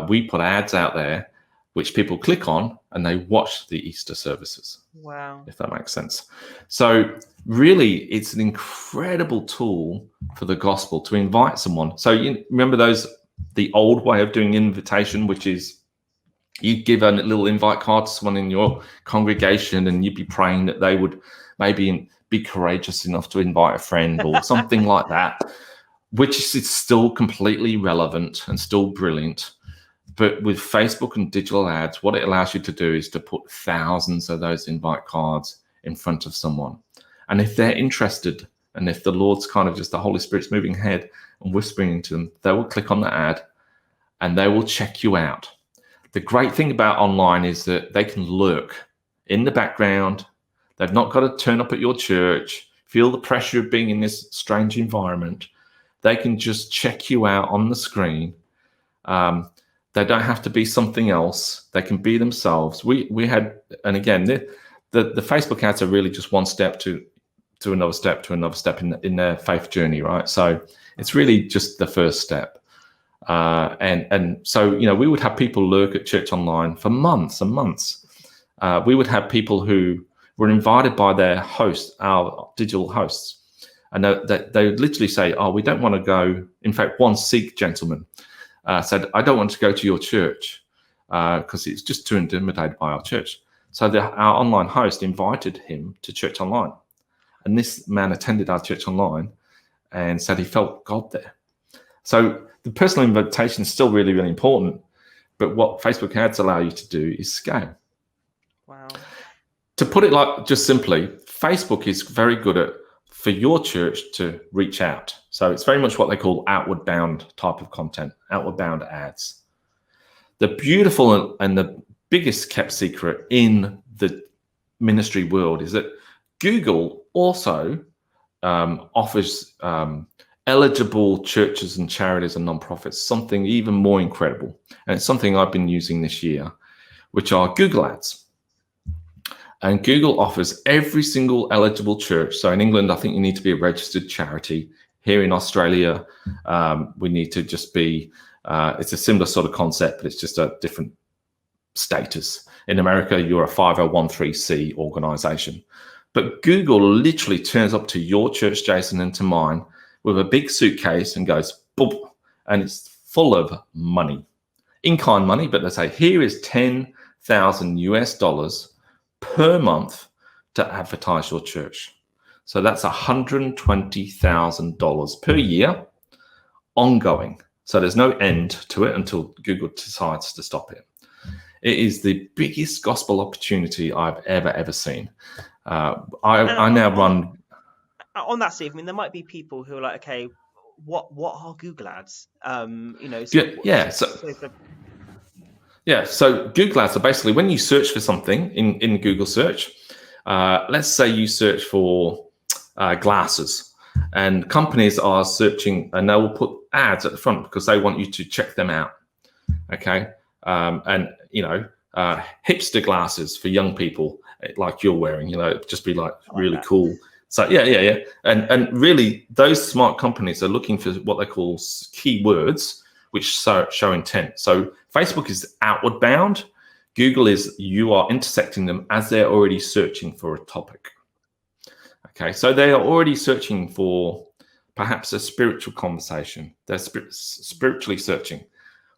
we put ads out there which people click on and they watch the Easter services. Wow. If that makes sense. So really, it's an incredible tool for the gospel to invite someone. So you remember the old way of doing invitation, which is you give a little invite card to someone in your congregation and you'd be praying that they would maybe be courageous enough to invite a friend or something like that, which is still completely relevant and still brilliant. But with Facebook and digital ads, what it allows you to do is to put thousands of those invite cards in front of someone. And if they're interested, and if the Lord's kind of just the Holy Spirit's moving ahead and whispering into them, they will click on the ad and they will check you out. The great thing about online is that they can lurk in the background. They've not got to turn up at your church, feel the pressure of being in this strange environment. They can just check you out on the screen. They don't have to be something else. They can be themselves. We had, and again, the Facebook ads are really just one step to another step to another step in their faith journey, right? So it's really just the first step. And so, we would have people lurk at church online for months and months. We would have people who were invited by their host, our digital hosts, and they would literally say, "Oh, we don't want to go." In fact, one Sikh gentleman said, "I don't want to go to your church because it's just too intimidated by our church." So our online host invited him to church online. And this man attended our church online and said he felt God there. So the personal invitation is still really, really important. But what Facebook ads allow you to do is scale. Wow. To put it just simply, Facebook is very good for your church to reach out. So it's very much what they call outward bound type of content, outward bound ads. The beautiful and the biggest kept secret in the ministry world is that Google also offers eligible churches and charities and nonprofits something even more incredible. And it's something I've been using this year, which are Google Ads. And Google offers every single eligible church. So in England, I think you need to be a registered charity. Here in Australia, we need to just be, it's a similar sort of concept, but it's just a different status. In America, you're a 5013C organization. But Google literally turns up to your church, Jason, and to mine with a big suitcase and goes, boom, and it's full of money, in-kind money, but they say, here is $10,000 per month to advertise your church. So that's $120,000 per year, ongoing. So there's no end to it until Google decides to stop it. It is the biggest gospel opportunity I've ever seen. I now run. On that, Steve, I mean, there might be people who are like, okay, what are Google Ads? So Google Ads are basically when you search for something in Google search. Let's say you search for glasses, and companies are searching, and they will put ads at the front because they want you to check them out. Okay, and hipster glasses for young people like you're wearing, just be like really cool. So yeah. And really those smart companies are looking for what they call keywords, which show intent. So Facebook is outward bound. Google is you are intersecting them as they're already searching for a topic. Okay, so they are already searching for perhaps a spiritual conversation. They're spiritually searching.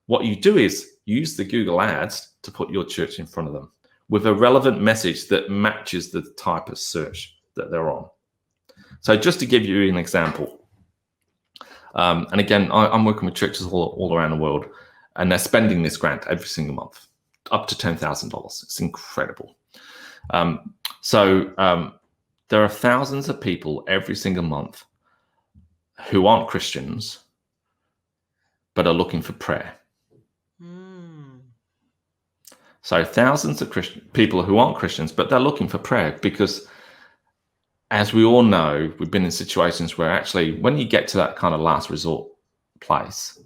What you do is use the Google Ads to put your church in front of them with a relevant message that matches the type of search that they're on. So just to give you an example, and again, I'm working with churches all around the world, and they're spending this grant every single month, up to $10,000. It's incredible. So there are thousands of people every single month who aren't Christians, but are looking for prayer. So thousands of people who aren't Christians, but they're looking for prayer because, as we all know, we've been in situations where actually when you get to that kind of last resort place,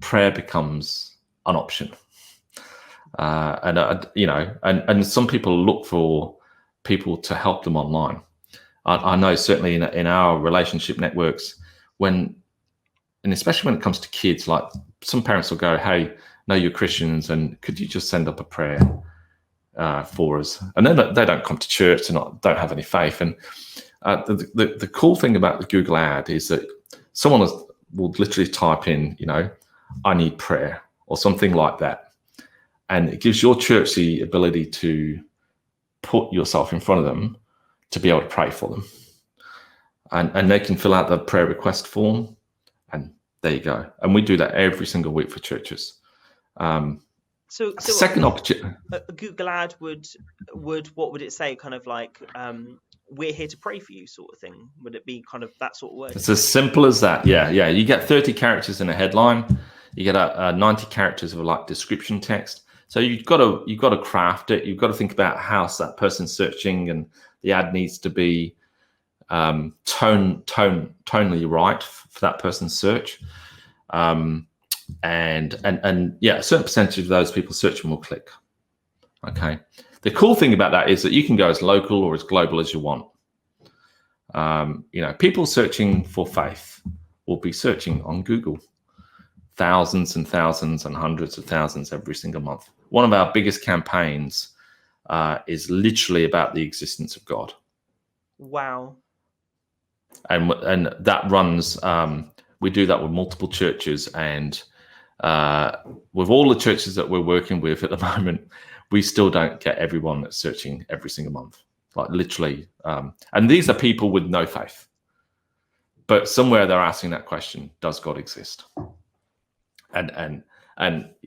prayer becomes an option. And some people look for people to help them online. I know certainly in our relationship networks, and especially when it comes to kids, like some parents will go, hey, know you're Christians, and could you just send up a prayer for us? And then they don't come to church and don't have any faith. And the cool thing about the Google ad is that someone will literally type in, I need prayer or something like that. And it gives your church the ability to put yourself in front of them to be able to pray for them. And they can fill out the prayer request form, and there you go. And we do that every single week for churches. So second opportunity. A Google ad would what would it say? Kind of like, we're here to pray for you, sort of thing. Would it be kind of that sort of word? It's as simple as that. Yeah. You get 30 characters in a headline. You get 90 characters of like description text. So you've got to craft it. You've got to think about how that person's searching, and the ad needs to be tonally right for that person's search. And yeah, a certain percentage of those people searching will click. Okay. The cool thing about that is that you can go as local or as global as you want. People searching for faith will be searching on Google, thousands and thousands and hundreds of thousands every single month. One of our biggest campaigns is literally about the existence of God. Wow. And that runs, we do that with multiple churches, and with all the churches that we're working with at the moment, we still don't get everyone that's searching every single month, like literally. And these are people with no faith, but somewhere they're asking that question: does God exist? And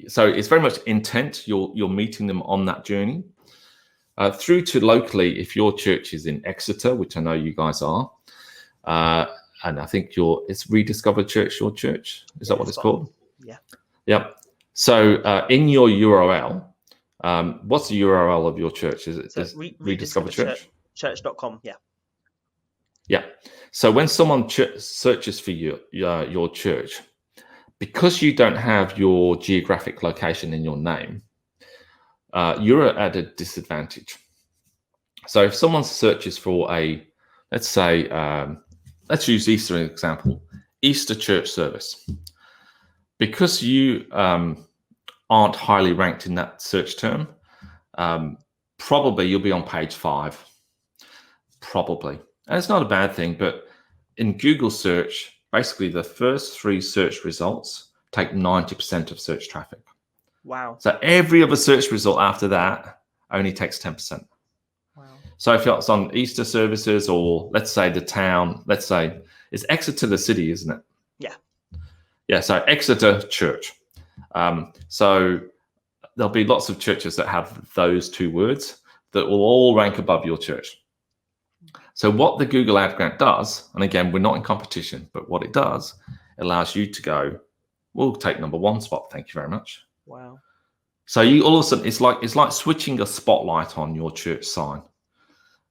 so it's very much intent. You're meeting them on that journey, through to locally. If your church is in Exeter, which I know you guys are, and I think it's Rediscover Church. Your church, is that what it's called? Yeah. Yep. So in your URL, what's the URL of your church? Is it Rediscover Church? Church.com. Yeah. Yeah. So when someone searches for your church, because you don't have your geographic location in your name, you're at a disadvantage. So if someone searches for let's say, let's use Easter as an example, Easter church service. Because you aren't highly ranked in that search term, probably you'll be on page 5, probably. And it's not a bad thing, but in Google search, basically the first 3 search results take 90% of search traffic. Wow. So every other search result after that only takes 10%. Wow. So if it's on Easter services, or let's say the town, let's say it's Exeter the city, isn't it? Yeah. Yeah, so Exeter Church. So there'll be lots of churches that have those 2 words that will all rank above your church. So what the Google Ad Grant does, and again, we're not in competition, but what it does, it allows you to go, we'll take number 1 spot, thank you very much. Wow. So you all of a sudden, it's like switching a spotlight on your church sign.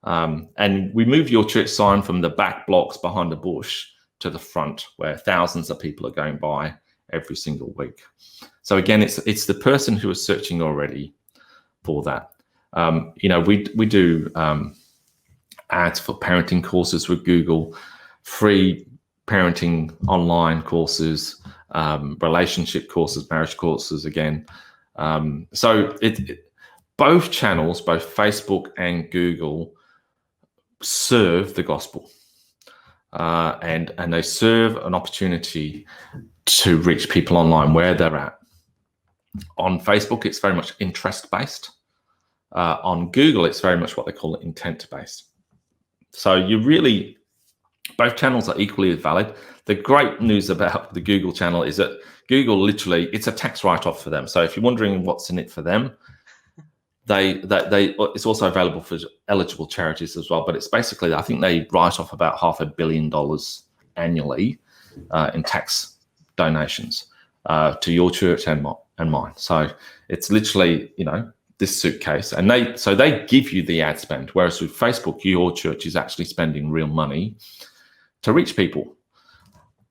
And we move your church sign from the back blocks behind the bush to the front, where thousands of people are going by every single week. So again, it's the person who is searching already for that. We do ads for parenting courses with Google, free parenting online courses, relationship courses, marriage courses again. So both channels, both Facebook and Google, serve the gospel. And they serve an opportunity to reach people online where they're at. On Facebook, it's very much interest-based. On Google, it's very much what they call intent-based. So both channels are equally valid. The great news about the Google channel is that Google literally, it's a tax write-off for them. So if you're wondering what's in it for them, it's also available for eligible charities as well. But it's basically, I think they write off about $500 million annually in tax donations to your church and mine. So it's literally, this suitcase, and they give you the ad spend. Whereas with Facebook, your church is actually spending real money to reach people.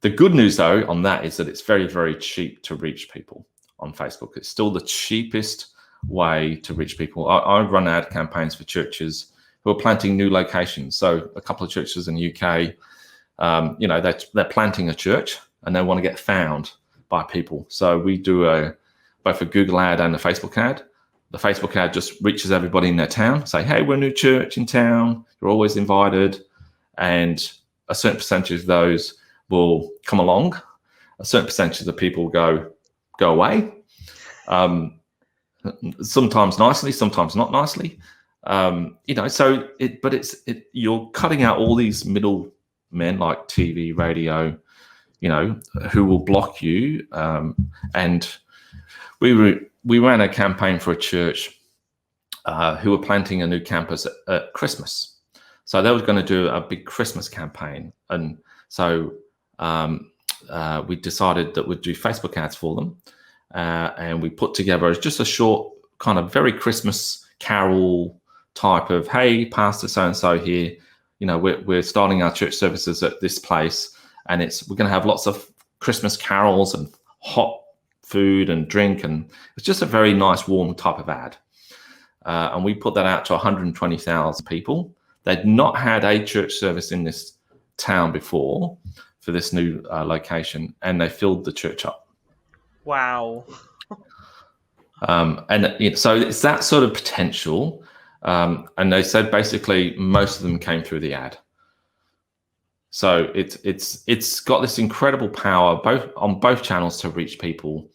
The good news though on that is that it's very, very cheap to reach people on Facebook. It's still the cheapest way to reach people. I run ad campaigns for churches who are planting new locations. So a couple of churches in the UK, they're planting a church and they want to get found by people. So we do both a Google ad and a Facebook ad. The Facebook ad just reaches everybody in their town, say, hey, we're a new church in town. You're always invited. And a certain percentage of those will come along. A certain percentage of the people go away. Sometimes nicely, sometimes not nicely. So you're cutting out all these middle men like TV, radio, who will block you. And we ran a campaign for a church who were planting a new campus at Christmas. So they were going to do a big Christmas campaign. And so we decided that we'd do Facebook ads for them. And we put together just a short kind of very Christmas carol type of, hey, Pastor so-and-so here, we're starting our church services at this place, and we're going to have lots of Christmas carols and hot food and drink, and it's just a very nice, warm type of ad. And we put that out to 120,000 people. They'd not had a church service in this town before for this new location, and they filled the church up. Wow. So it's that sort of potential. And they said basically most of them came through the ad. So it's got this incredible power on both channels to reach people.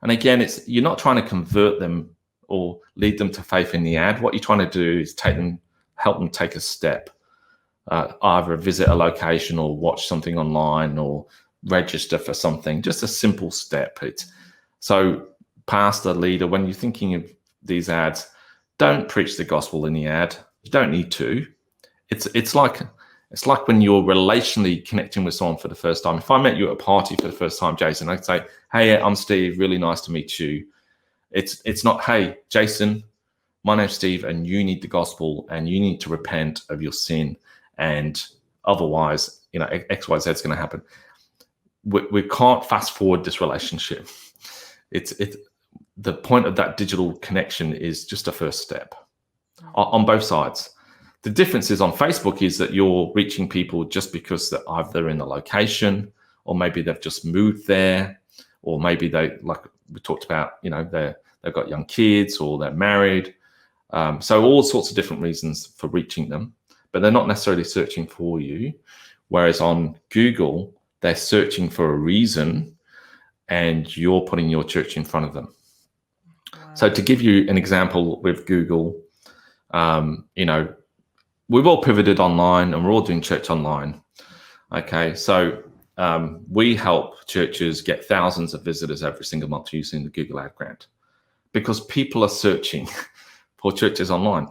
And again, you're not trying to convert them or lead them to faith in the ad. What you're trying to do is help them take a step, either visit a location or watch something online or register for something, just a simple step. So pastor, leader, when you're thinking of these ads, don't preach the gospel in the ad. You don't need to. It's like when you're relationally connecting with someone for the first time. If I met you at a party for the first time, Jason, I'd say, hey, I'm Steve, really nice to meet you. It's not, hey, Jason, my name's Steve, and you need the gospel and you need to repent of your sin, and otherwise, X, Y, Z is going to happen. We can't fast forward this relationship. The point of that digital connection is just a first step on both sides. The difference is on Facebook is that you're reaching people just because they're either in the location, or maybe they've just moved there, or maybe they, like we talked about, they've got young kids or they're married. So all sorts of different reasons for reaching them, but they're not necessarily searching for you. Whereas on Google, they're searching for a reason, and you're putting your church in front of them. Wow. So to give you an example with Google, we've all pivoted online and we're all doing church online. Okay, so we help churches get thousands of visitors every single month using the Google Ad Grant, because people are searching for churches online.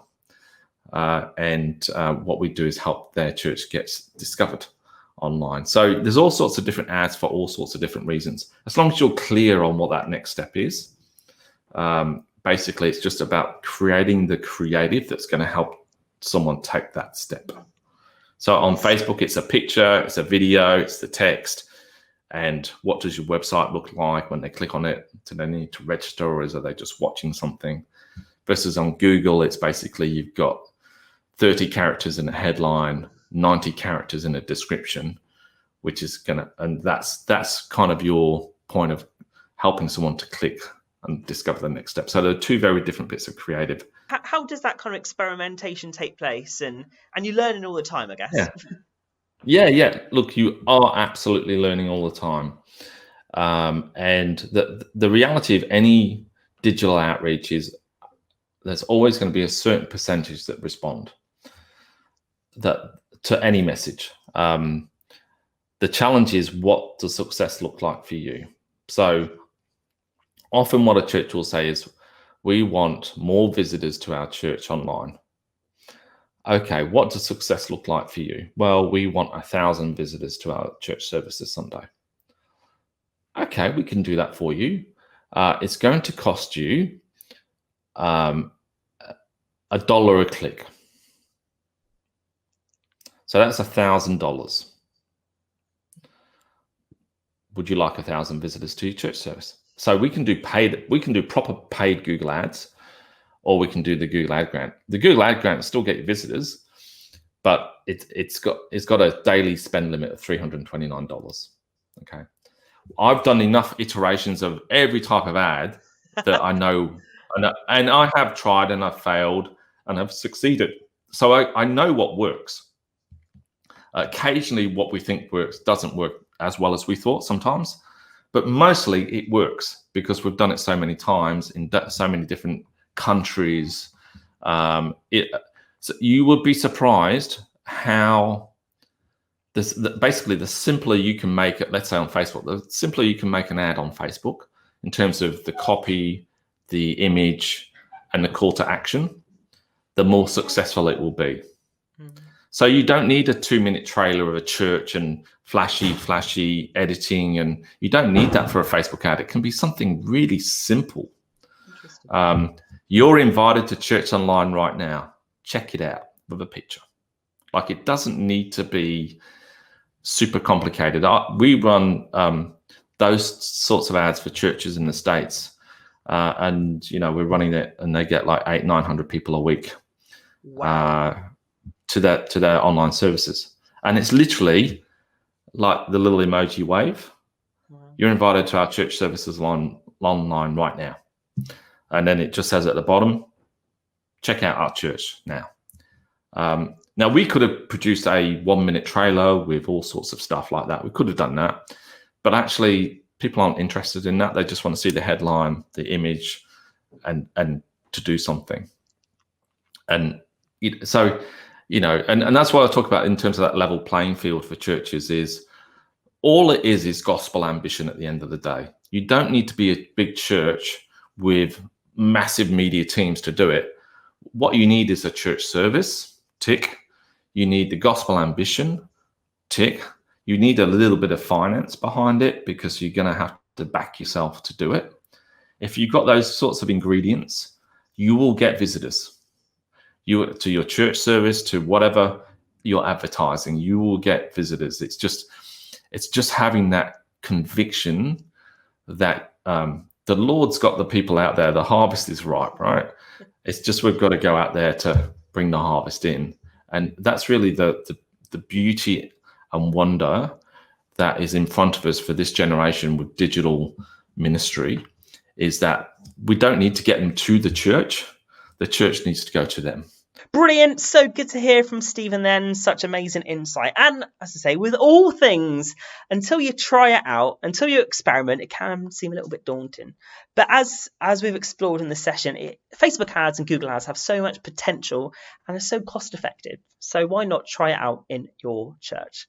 And what we do is help their church get discovered online. So there's all sorts of different ads for all sorts of different reasons. As long as you're clear on what that next step is, basically it's just about creating the creative that's going to help someone take that step. So on Facebook, it's a picture, it's a video, it's the text. And what does your website look like when they click on it? Do they need to register, or are they just watching something? Versus on Google, it's basically you've got 30 characters in a headline, 90 characters in a description, which is and that's kind of your point of helping someone to click and discover the next step. So there are two very different bits of creative. How does that kind of experimentation take place? And you're learning all the time, I guess. Yeah. Look, you are absolutely learning all the time. And the reality of any digital outreach is there's always going to be a certain percentage that respond to any message. The challenge is, what does success look like for you? So often what a church will say is, we want more visitors to our church online. Okay, what does success look like for you? Well, we want 1,000 visitors to our church service this Sunday. Okay, we can do that for you. It's going to cost you $1 a click. So that's $1,000. Would you like 1,000 visitors to your church service? So we can do proper paid Google ads, or we can do the Google Ad Grant. The Google Ad Grant will still get you visitors, but it's got a daily spend limit of $329. Okay, I've done enough iterations of every type of ad that I know, and I have tried and I've failed and I've succeeded. So I know what works. Occasionally, what we think works doesn't work as well as we thought sometimes, but mostly it works because we've done it so many times in so many different countries. So you would be surprised how basically the simpler you can make it, let's say on Facebook, the simpler you can make an ad on Facebook in terms of the copy, the image, and the call to action, the more successful it will be. So you don't need a 2-minute trailer of a church and flashy editing, and you don't need that for a Facebook ad. It can be something really simple. You're invited to church online right now. Check it out with a picture. Like, it doesn't need to be super complicated. We run those sorts of ads for churches in the States, and we're running it, and they get like 800-900 people a week. Wow. To their online services, and it's literally like the little emoji wave. Wow. You're invited to our church services online right now, and then it just says at the bottom, check out our church now. Now, we could have produced a 1-minute trailer with all sorts of stuff like that. We could have done that, but actually people aren't interested in that. They just want to see the headline, the image, and to do something. And so, and that's what I talk about in terms of that level playing field for churches. Is all it is gospel ambition at the end of the day. You don't need to be a big church with massive media teams to do it. What you need is a church service, tick. You need the gospel ambition, tick. You need a little bit of finance behind it because you're going to have to back yourself to do it. If you've got those sorts of ingredients, you will get visitors. To your church service, to whatever you're advertising, you will get visitors. It's just having that conviction that the Lord's got the people out there. The harvest is ripe, right? It's just we've got to go out there to bring the harvest in, and that's really the beauty and wonder that is in front of us for this generation with digital ministry. Is that we don't need to get them to the church. The church needs to go to them. Brilliant. So good to hear from Stephen then. Such amazing insight. And as I say, with all things, until you try it out, until you experiment, it can seem a little bit daunting. But as we've explored in this session, Facebook ads and Google ads have so much potential and are so cost effective. So why not try it out in your church?